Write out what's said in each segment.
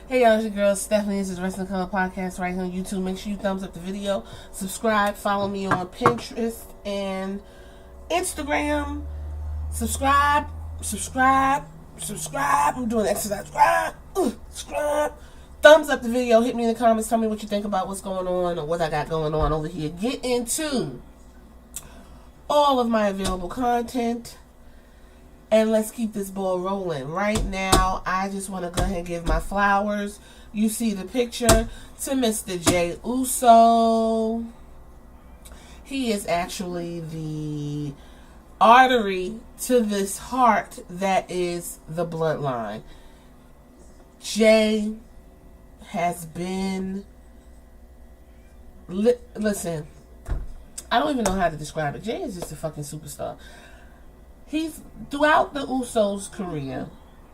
Hey y'all, it's your girl Stephanie. This is Wrestling Color Podcast right here on YouTube. Make sure you thumbs up the video, subscribe, follow me on Pinterest and Instagram. Subscribe. I'm doing exercise. Subscribe. Thumbs up the video. Hit me in the comments. Tell me what you think about what's going on or what I got going on over here. Get into all of my available content. And let's keep this ball rolling. Right now, I just want to go ahead and give my flowers. You see the picture to Mr. Jey Uso. He is actually the artery to this heart that is the bloodline. Jey has been... Listen, I don't even know how to describe it. Jey is just a fucking superstar. He's, throughout the Usos' career,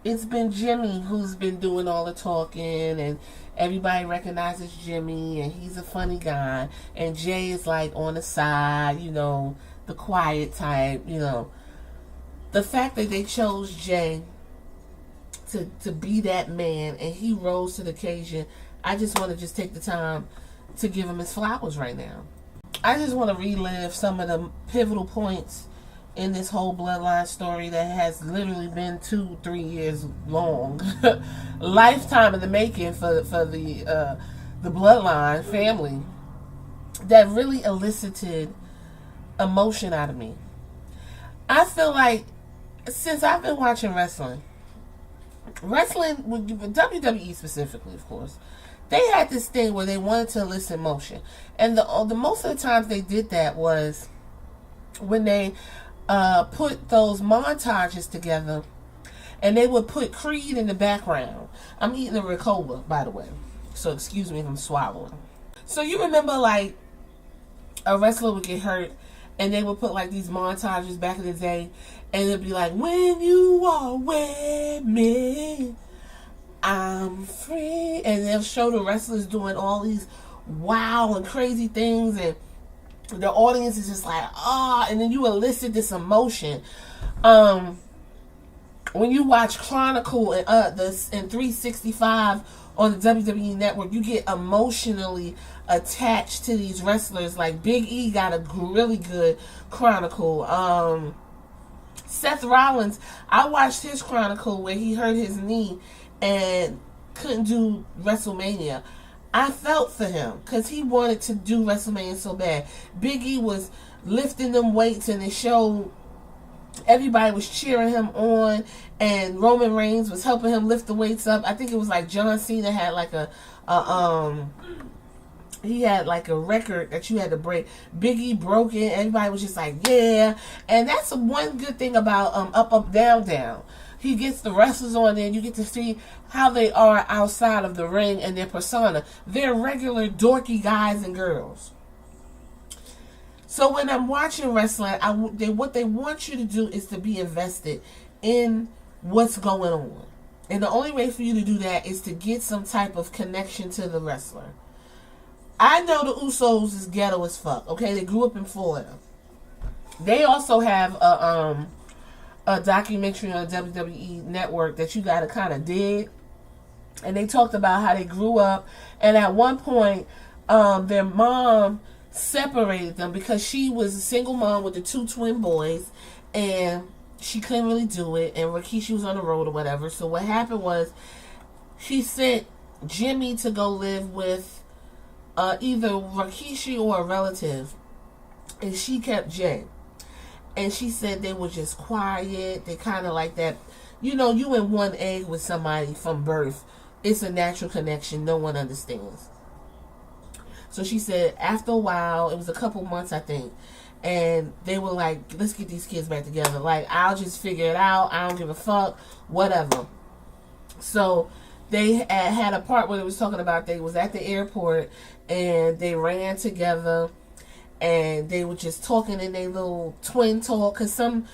it's been Jimmy who's been doing all the talking, and everybody recognizes Jimmy, and he's a funny guy, and Jey is like on the side, you know, the quiet type, you know. The fact that they chose Jey to be that man, and he rose to the occasion, I just want to just take the time to give him his flowers right now. I just want to relive some of the pivotal points in this whole bloodline story that has literally been 2-3 years long. Lifetime in the making for the bloodline family that really elicited emotion out of me. I feel like since I've been watching wrestling, WWE specifically, of course, they had this thing where they wanted to elicit emotion. And the most of the times they did that was when they put those montages together, and they would put Creed in the background. I'm eating a Ricola, by the way, so excuse me if I'm swallowing. So you remember, like, a wrestler would get hurt, and they would put like these montages back in the day, and it'd be like, when you are with me, I'm free, and they'll show the wrestlers doing all these wow and crazy things, and the audience is just like, and then you elicit this emotion. When you watch Chronicle and and 365 on the WWE Network, you get emotionally attached to these wrestlers. Like Big E got a really good Chronicle. Seth Rollins, I watched his Chronicle where he hurt his knee and couldn't do WrestleMania. I felt for him because he wanted to do WrestleMania so bad. Big E was lifting them weights, and it showed everybody was cheering him on, and Roman Reigns was helping him lift the weights up. I think it was like John Cena had like he had like a record that you had to break. Big E broke it. Everybody was just like, yeah. And that's one good thing about Up, Up, Down, Down. He gets the wrestlers on there, and you get to see how they are outside of the ring and their persona. They're regular dorky guys and girls. So when I'm watching wrestling, what they want you to do is to be invested in what's going on. And the only way for you to do that is to get some type of connection to the wrestler. I know the Usos is ghetto as fuck, okay? They grew up in Florida. They also have a documentary on the WWE Network that you gotta kind of dig, and they talked about how they grew up, and at one point their mom separated them because she was a single mom with the 2 twin boys, and she couldn't really do it, and Rikishi was on the road or whatever. So what happened was she sent Jimmy to go live with either Rikishi or a relative, and she kept Jey. And she said they were just quiet. They kind of like that. You know, you in one egg with somebody from birth. It's a natural connection. No one understands. So she said after a while, it was a couple months, I think, and they were like, let's get these kids back together. Like, I'll just figure it out. I don't give a fuck. Whatever. So they had a part where it was talking about they was at the airport, and they ran together. And they were just talking in their little twin talk, because some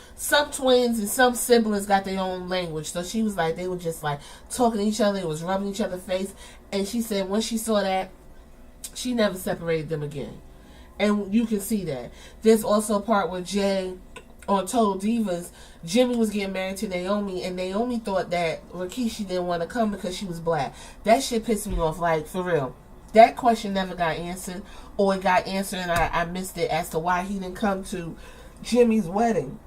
twins and some siblings got their own language. So she was like, they were just like talking to each other. It was rubbing each other's face. And she said when she saw that, she never separated them again. And you can see that. There's also a part where Jey on Total Divas, Jimmy was getting married to Naomi, and Naomi thought that Rikishi didn't want to come because she was black. That shit pissed me off, like, for real. That question never got answered, or it got answered and I missed it as to why he didn't come to Jimmy's wedding,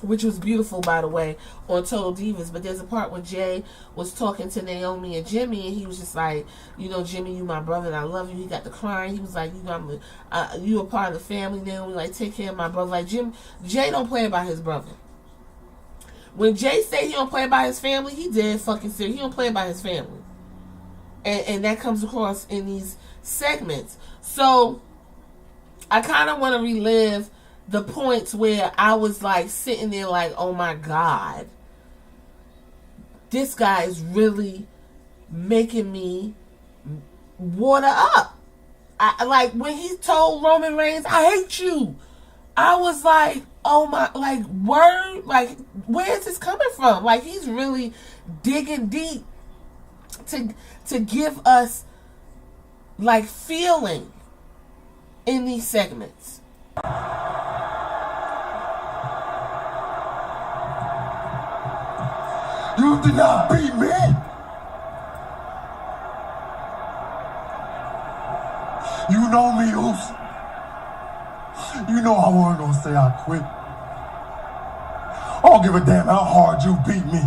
which was beautiful, by the way, on Total Divas. But there's a part when Jay was talking to Naomi and Jimmy, and he was just like, you know, Jimmy, you my brother, and I love you. He got the crying. He was like, you know, you a part of the family, Naomi. Like, take care of my brother. Like, Jay don't play about his brother. When Jay say he don't play about his family, he dead fucking serious. He don't play about his family. And that comes across in these segments. So, I kind of want to relive the points where I was like sitting there like, oh my God, this guy is really making me water up. I like when he told Roman Reigns, I hate you. I was like, oh my, like, word, like, where is this coming from? Like, he's really digging deep to give us like feeling in these segments. You did not beat me. You know me, Oos. You know I wasn't gonna say I quit. I don't give a damn how hard you beat me.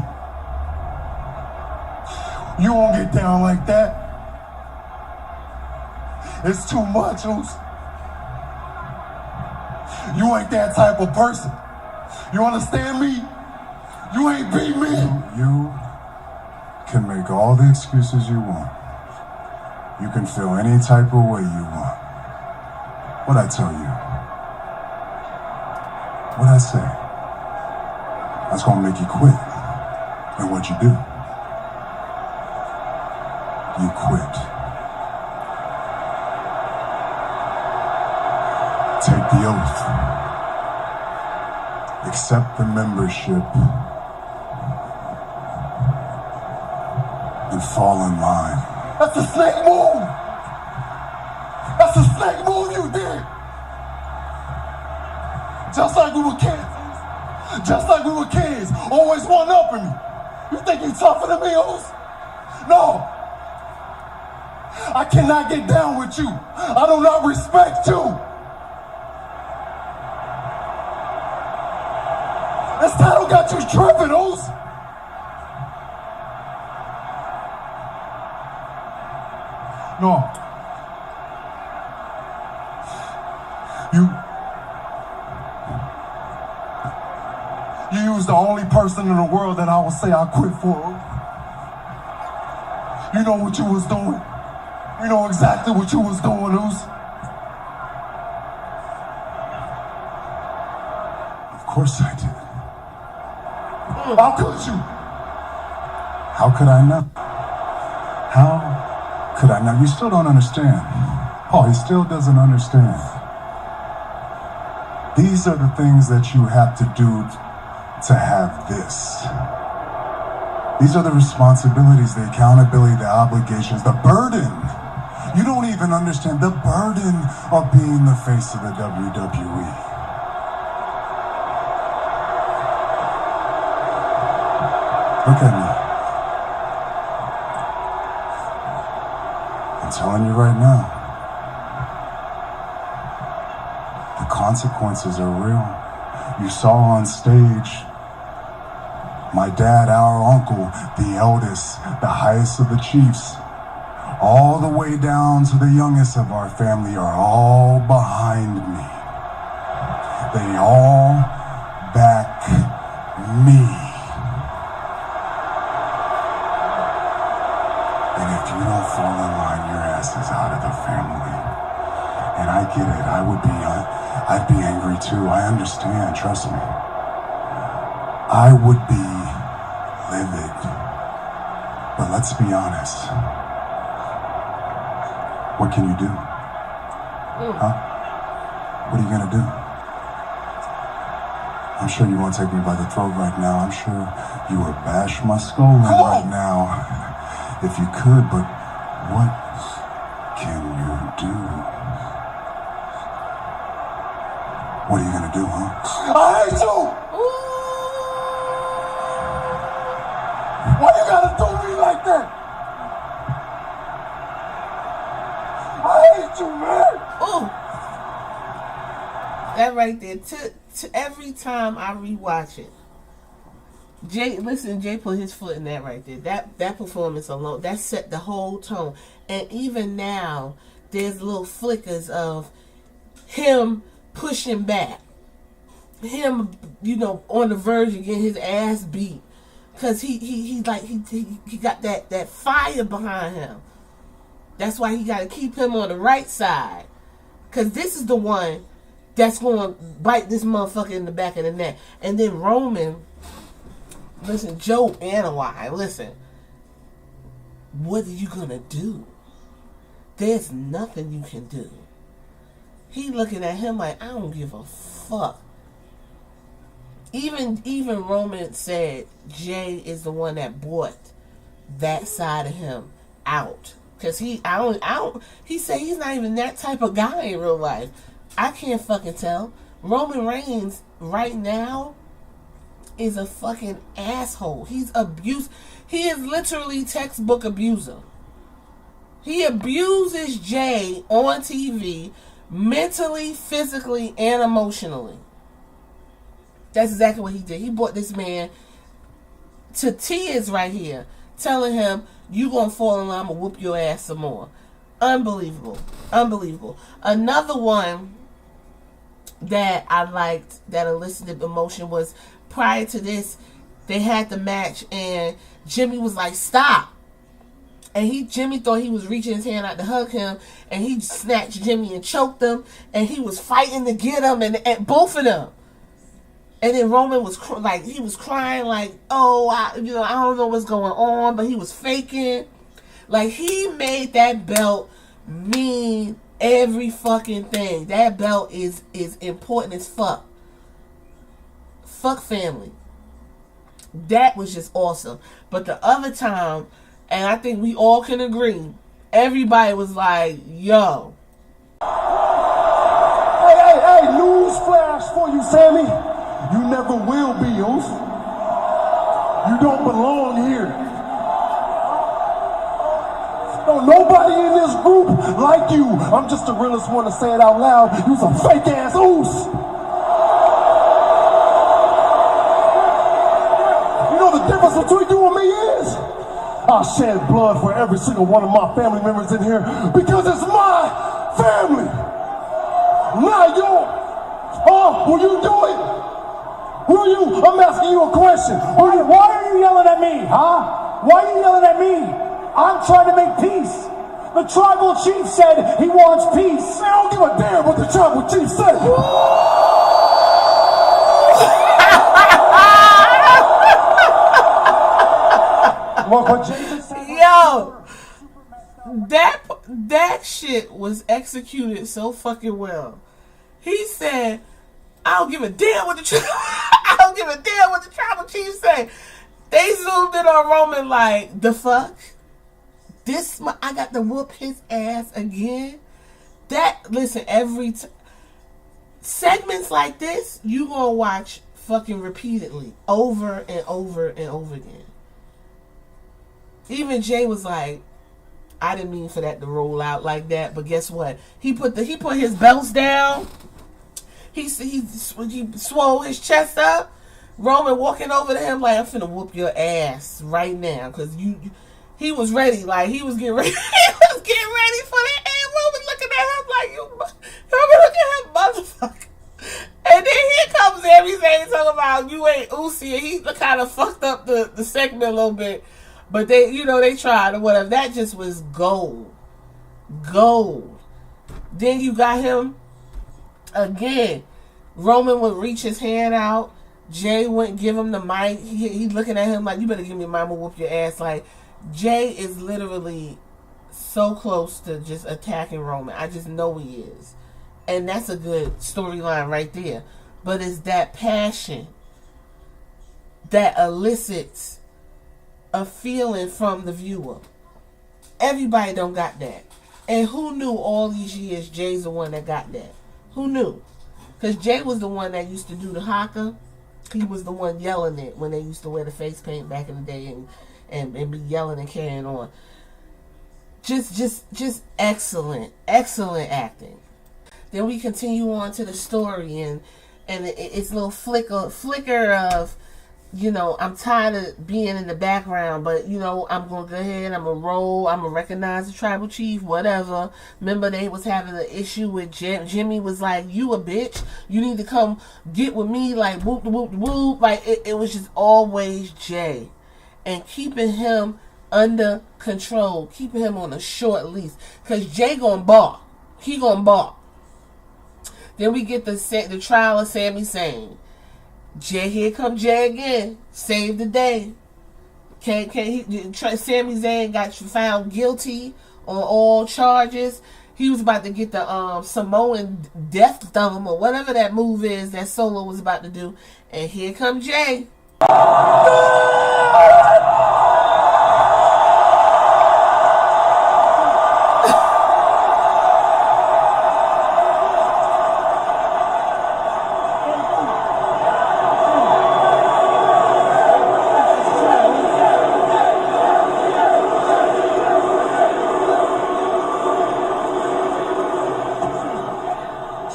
You won't get down like that. It's too much, Oos. You ain't that type of person. You understand me? You ain't beat me. You can make all the excuses you want. You can feel any type of way you want. What'd I tell you? What'd I say? That's gonna make you quit. And what you do? You quit. Take the oath. Accept the membership. And fall in line. That's a snake move. That's a snake move you did. Just like we were kids. Just like we were kids. Always one up in me. You think you tougher than me, Oos? No. I cannot get down with you. I do not respect you. This title got you tripping, Oos. No. You use the only person in the world that I would say I quit for. You know what you was doing. You know exactly what you was doing, Oos. Of course I did. How could you? How could I not? How could I not? You still don't understand. Oh, he still doesn't understand. These are the things that you have to do to have this. These are the responsibilities, the accountability, the obligations, the burden. You don't even understand the burden of being the face of the WWE. Look at me. I'm telling you right now. The consequences are real. You saw on stage my dad, our uncle, the eldest, the highest of the chiefs, all the way down to the youngest of our family are all behind me. They all back me. And if you don't fall in line, your ass is out of the family. And I get it. I'd be angry too. I understand. Trust me. I would be livid. But let's be honest. What can you do? Huh? What are you gonna do? I'm sure you won't take me by the throat right now. I'm sure you would bash my skull in right now if you could, but what can you do? What are you gonna do, huh? I hate you! Why you gotta do me like that? I hate you, man! Ooh. That right there. To every time I rewatch it, Jay put his foot in that right there. That performance alone, that set the whole tone. And even now, there's little flickers of him pushing back. Him, on the verge of getting his ass beat. Cause he got that fire behind him. That's why he gotta keep him on the right side. Cause this is the one that's gonna bite this motherfucker in the back of the neck. And then Roman, listen, Joe Anoa'i, listen. What are you gonna do? There's nothing you can do. He looking at him like, I don't give a fuck. Even Roman said Jay is the one that brought that side of him out. Cause he said he's not even that type of guy in real life. I can't fucking tell. Roman Reigns right now is a fucking asshole. He's abused. He is literally textbook abuser. He abuses Jay on TV mentally, physically, and emotionally. That's exactly what he did. He brought this man to tears right here, telling him, you gonna fall in line, I'm gonna whoop your ass some more. Unbelievable. Unbelievable. Another one that I liked that elicited emotion was prior to this, they had the match and Jimmy was like, stop. And Jimmy thought he was reaching his hand out to hug him, and he snatched Jimmy and choked him, and he was fighting to get him, and both of them. And then Roman was he was crying like, oh, I don't know what's going on, but he was faking. Like, he made that belt mean every fucking thing. That belt is important as fuck. Fuck family. That was just awesome. But the other time, and I think we all can agree, everybody was like, yo. Hey, news flash for you, Sammy. You never will be, Oos. You don't belong here. No, nobody in this group like you. I'm just the realest one to say it out loud. You's a fake ass Oos. You know the difference between you and me is? I shed blood for every single one of my family members in here because it's my family, not yours. Oh, will you do it? Will you? I'm asking you a question. Why are you yelling at me, huh? Why are you yelling at me? I'm trying to make peace. The tribal chief said he wants peace. Man, I don't give a damn what the tribal chief said. What Jason said? Yo, that shit was executed so fucking well. He said, I don't give a damn what the tribal chief say. They zoomed in on Roman like, the fuck? I got to whoop his ass again? Listen, segments like this, you gonna watch fucking repeatedly, over and over and over again. Even Jay was like, I didn't mean for that to roll out like that, but guess what? He put his belts down. He swole his chest up. Roman walking over to him like, I'm finna whoop your ass right now. Cause he was ready. Like, he was getting ready. He was getting ready for that. And Roman looking at him like, Roman looking at him, motherfucker. And then here comes everything talking about you ain't Uzi. And he kind of fucked up the segment a little bit. But they tried or whatever. That just was gold. Gold. Then you got him again. Roman would reach his hand out. Jay wouldn't give him the mic. He looking at him like, you better give me a mic, I'm gonna whoop your ass. Like, Jay is literally so close to just attacking Roman. I just know he is. And that's a good storyline right there. But it's that passion that elicits a feeling from the viewer. Everybody don't got that. And who knew all these years Jay's the one that got that? Who knew? Because Jay was the one that used to do the haka. He was the one yelling it when they used to wear the face paint back in the day and be yelling and carrying on. Just excellent acting. Then we continue on to the story, and it's a little flicker of, you know, I'm tired of being in the background, but, you know, I'm going to go ahead, I'm going to roll, I'm going to recognize the tribal chief, whatever. Remember, they was having an issue with Jimmy was like, you a bitch, you need to come get with me, like, whoop, whoop, whoop. Like, it was just always Jay. And keeping him under control, keeping him on a short leash. Because Jay gonna bark. He gonna bark. Then we get the trial of Sami Zayn. Jay, here come Jay again. Save the day. Sami Zayn got found guilty on all charges. He was about to get the Samoan death thumb or whatever that move is that Solo was about to do. And here come Jay.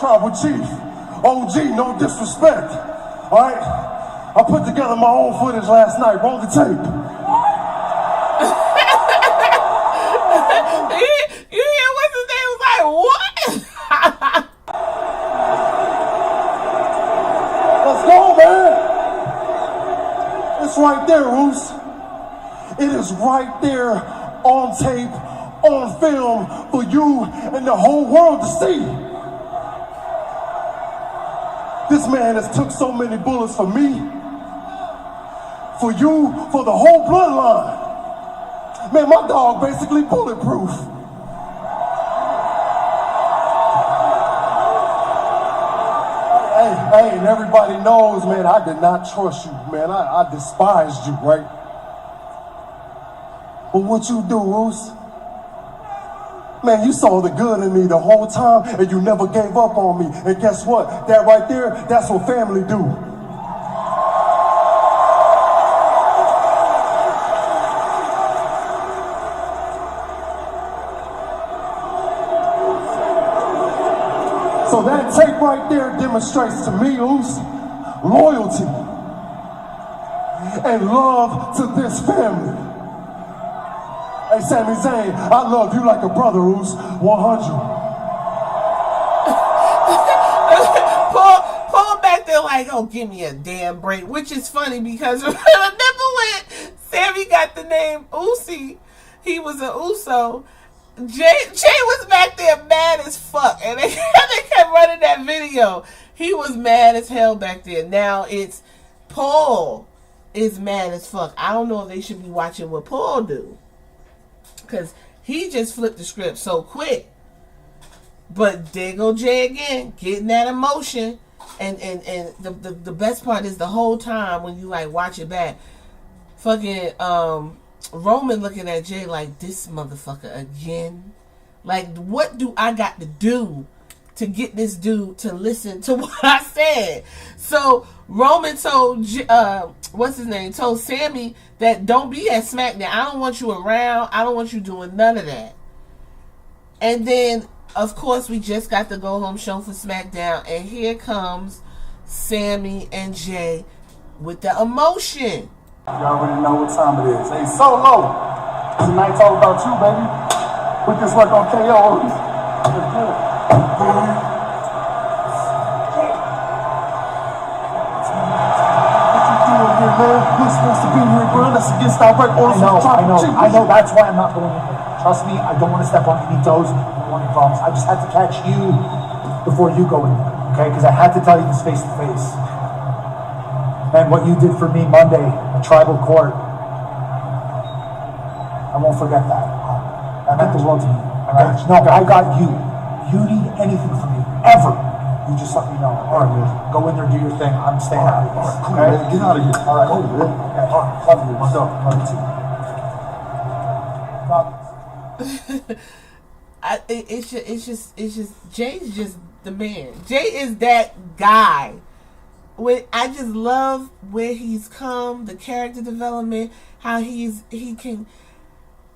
Tribal Chief, OG, no disrespect. All right, I put together my own footage last night. Roll the tape. You hear what's his name was like? What? Let's go, man. It's right there, Roos. It is right there on tape, on film for you and the whole world to see. This man has took so many bullets for me, for you, for the whole bloodline. Man, my dog basically bulletproof. Hey, and everybody knows, man, I did not trust you, man. I despised you, right? But what you do, Roos? Man, you saw the good in me the whole time, and you never gave up on me. And guess what? That right there, that's what family do. So that tape right there demonstrates to me, Oos, loyalty and love to this family. Hey, Sami Zayn, I love you like a brother, Oos. 100. Paul back there like, oh, give me a damn break. Which is funny because remember when Sammy got the name Usi, he was an Uso. Jay was back there mad as fuck, and they kept running that video. He was mad as hell back there. Now it's Paul is mad as fuck. I don't know if they should be watching what Paul do, because he just flipped the script so quick. But there go Jay again, getting that emotion. And the best part is the whole time when you like watch it back, fucking Roman looking at Jay like, this motherfucker again. Like, what do I got to do to get this dude to listen to what I said? So Roman told told Sammy that don't be at SmackDown. I don't want you around. I don't want you doing none of that. And then, of course, we just got the go home show for SmackDown, and here comes Sammy and Jay with the emotion. Y'all already know what time it is. Hey, Solo, tonight's all about you, baby. Put this work on KO. Let's do it. You're supposed to be here, bro. That's against our record. I know. That's why I'm not going in there. Trust me, I don't want to step on any toes. I don't want any problems. I just had to catch you before you go in there, okay? Because I had to tell you this face to face. And what you did for me Monday, a tribal court, I won't forget that. That meant the world to me. I got you. You need anything from me, ever, you just let me know. All right, man. Go in there, do your thing. I'm staying out of this. Cool, man. Get out of here. All right. Go, man. Okay. All right. Love you. What's up? Love you too. It's just Jay's just the man. Jay is that guy. I just love where he's come, the character development, how he can.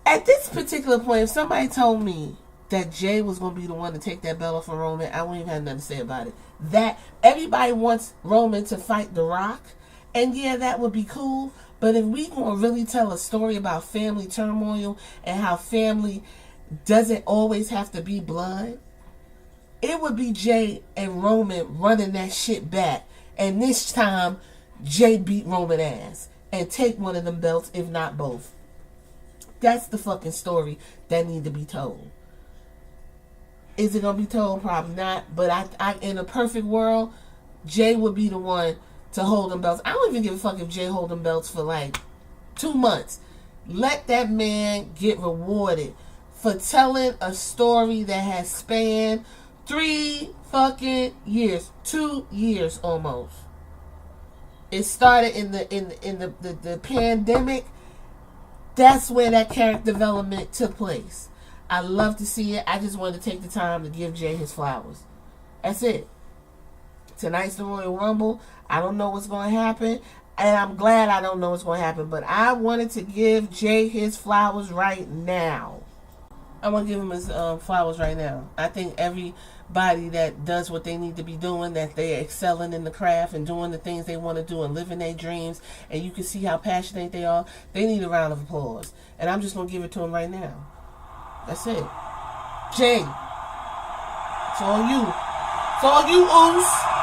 At this particular point, if somebody told me that Jay was going to be the one to take that belt off from Roman, I wouldn't even have nothing to say about it. That everybody wants Roman to fight The Rock, and yeah, that would be cool. But if we going to really tell a story about family turmoil and how family doesn't always have to be blood, it would be Jay and Roman running that shit back. And this time, Jay beat Roman ass and take one of them belts, if not both. That's the fucking story that need to be told. Is it gonna be told? Probably not. But I in a perfect world, Jay would be the one to hold them belts. I don't even give a fuck if Jay hold them belts for like 2 months. Let that man get rewarded for telling a story that has spanned 3 fucking years, 2 years almost. It started in the pandemic. That's where that character development took place. I love to see it. I just wanted to take the time to give Jay his flowers. That's it. Tonight's the Royal Rumble. I don't know what's going to happen, and I'm glad I don't know what's going to happen, but I wanted to give Jay his flowers right now. I want to give him his flowers right now. I think everybody that does what they need to be doing, that they're excelling in the craft and doing the things they want to do and living their dreams, and you can see how passionate they are, they need a round of applause. And I'm just going to give it to them right now. That's it. Jay, it's all you. It's all you, Oos.